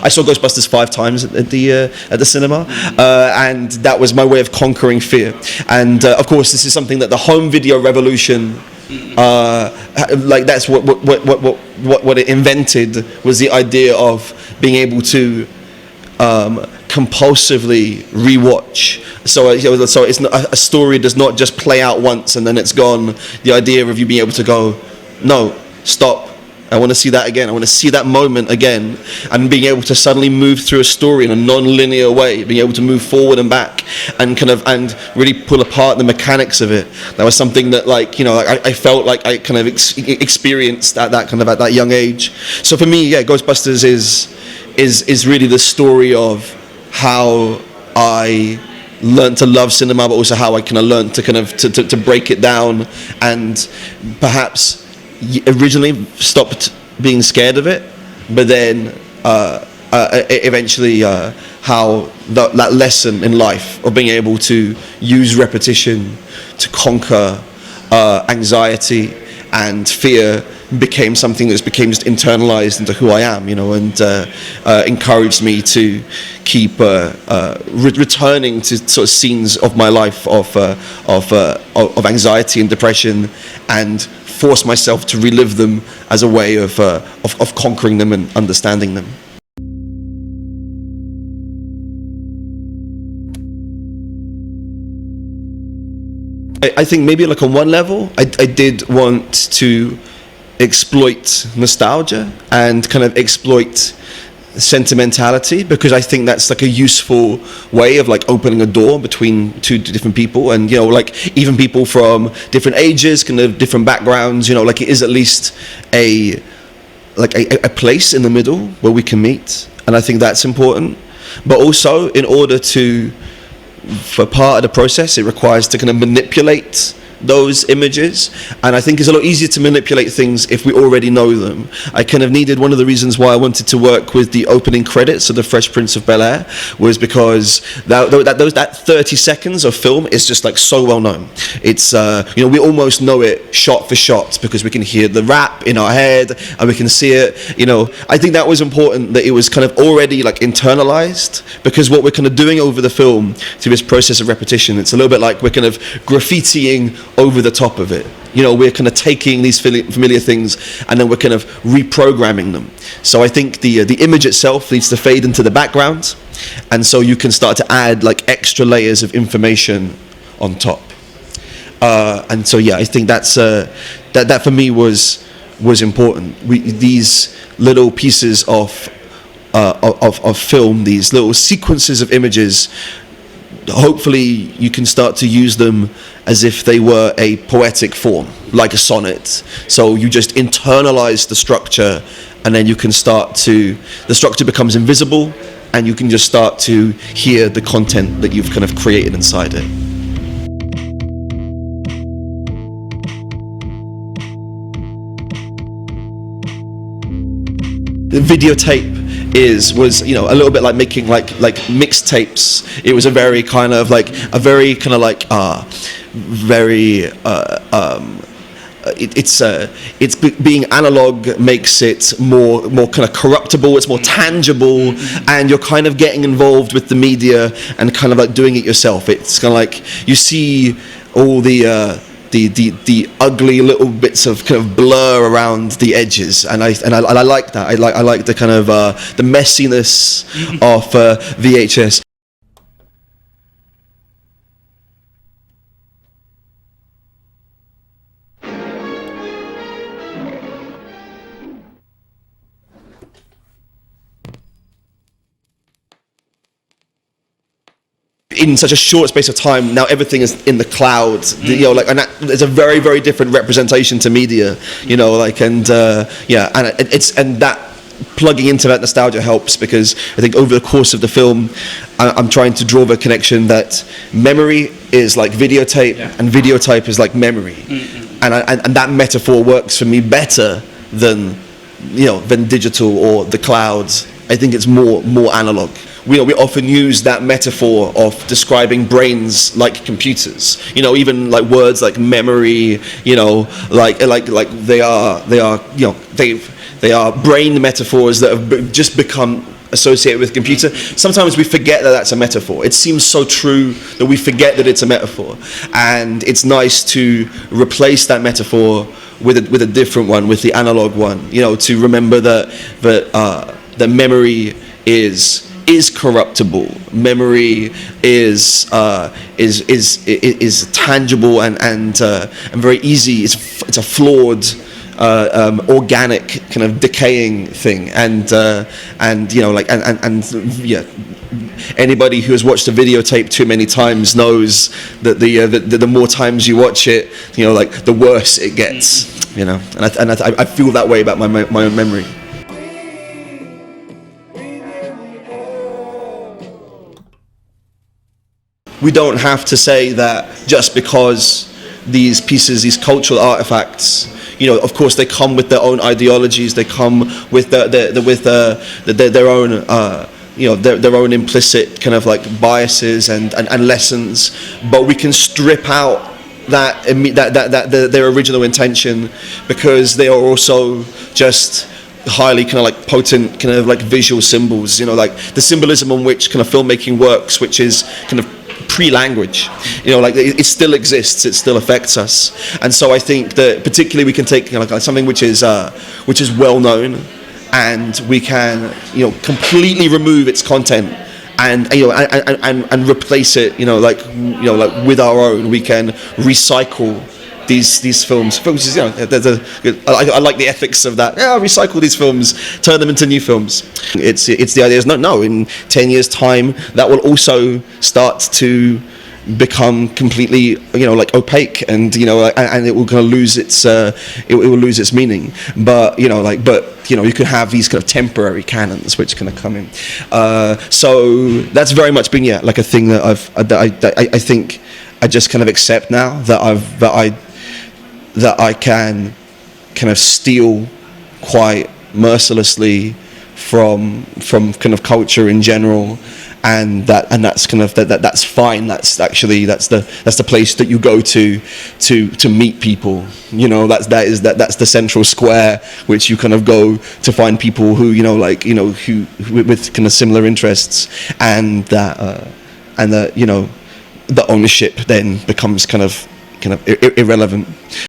I saw Ghostbusters 5 times at the cinema, and that was my way of conquering fear. And of course, this is something that the home video revolution, like that's what it invented, was the idea of being able to compulsively rewatch. So it's not, a story does not just play out once and then it's gone. The idea of you being able to go, no, stop, I want to see that again, I want to see that moment again, and being able to suddenly move through a story in a non-linear way, being able to move forward and back and and really pull apart the mechanics of it. That was something that, like, you know, like I felt like I kind of experienced at that young age. So for me, yeah, Ghostbusters is really the story of how I learned to love cinema, but also how I kind of learned to to break it down, and perhaps originally stopped being scared of it, but then eventually how that lesson in life of being able to use repetition to conquer anxiety and fear became something that became just internalized into who I am, you know, and encouraged me to keep returning to sort of scenes of my life of anxiety and depression, and force myself to relive them as a way of conquering them and understanding them. I think maybe like on one level, I did want to exploit nostalgia and kind of exploit sentimentality, because I think that's like a useful way of like opening a door between two different people, and, you know, like even people from different ages, kind of different backgrounds, you know, like it is at least a place in the middle where we can meet, and I think that's important. But also, in order for part of the process, it requires to kind of manipulate those images, and I think it's a lot easier to manipulate things if we already know them. I kind of needed, one of the reasons why I wanted to work with the opening credits of The Fresh Prince of Bel-Air was because that 30 seconds of film is just like so well known. It's you know, we almost know it shot for shot because we can hear the rap in our head and we can see it, you know. I think that was important, that it was kind of already like internalized, because what we're kind of doing over the film through this process of repetition, it's a little bit like we're kind of graffitiing over the top of it. You know, we're kind of taking these familiar things and then we're kind of reprogramming them. So I think the image itself needs to fade into the background, and so you can start to add like extra layers of information on top. And so yeah, I think that's that for me was important. These little pieces of film, these little sequences of images, hopefully you can start to use them as if they were a poetic form, like a sonnet. So you just internalize the structure, and then you can the structure becomes invisible, and you can just start to hear the content that you've kind of created inside it. The videotape was, you know, a little bit like making like mixtapes. It was a very kind of like being analog makes it more kind of corruptible, it's more tangible, and you're kind of getting involved with the media and kind of like doing it yourself. It's kind of like you see all the ugly little bits of kind of blur around the edges, and I like that. I like the kind of the messiness of VHS. In such a short space of time, now everything is in the cloud, you know, like, and there's a very, very different representation to media, you know, like, and yeah, and that plugging into that nostalgia helps, because I think over the course of the film, I'm trying to draw the connection that memory is like videotape, and videotape is like memory, and that metaphor works for me better than, you know, than digital or the clouds. I think it's more analog. We often use that metaphor of describing brains like computers. You know, even like words like memory. You know, like they are. You know, they are brain metaphors that have just become associated with computer. Sometimes we forget that that's a metaphor. It seems so true that we forget that it's a metaphor, and it's nice to replace that metaphor with a different one, with the analog one. You know, to remember that memory is corruptible. Memory is tangible and very easy. It's a flawed, organic kind of decaying thing, and you know, like and yeah, anybody who has watched a videotape too many times knows that the more times you watch it, you know, like the worse it gets, you know, and I feel that way about my own memory. We don't have to say that just because these pieces, these cultural artifacts, you know, of course they come with their own ideologies, they come with their own, you know, their own implicit kind of like biases and lessons, but we can strip out their original intention, because they are also just highly kind of like potent kind of like visual symbols, you know, like the symbolism on which kind of filmmaking works, which is kind of pre-language, you know, like it still exists, it still affects us. And so I think that particularly we can take, you know, like something which is well known, and we can, you know, completely remove its content and, you know, and replace it, you know, like with our own. We can recycle these films, which is, you know, I like the ethics of that. Yeah, recycle these films, turn them into new films. It's the idea is no, in 10 years' time that will also start to become completely, you know, like opaque, and, you know, and it will kind of lose its it will lose its meaning. But, you know, like, you know, you can have these kind of temporary canons which kind of come in. So that's very much been, yeah, like a thing that I think I just kind of accept now, that I can kind of steal quite mercilessly from kind of culture in general, and that's kind of that's fine. That's the place that you go to meet people. You know, that's the central square which you kind of go to find people who, you know, like, you know, who with kind of similar interests, and that you know, the ownership then becomes kind of irrelevant.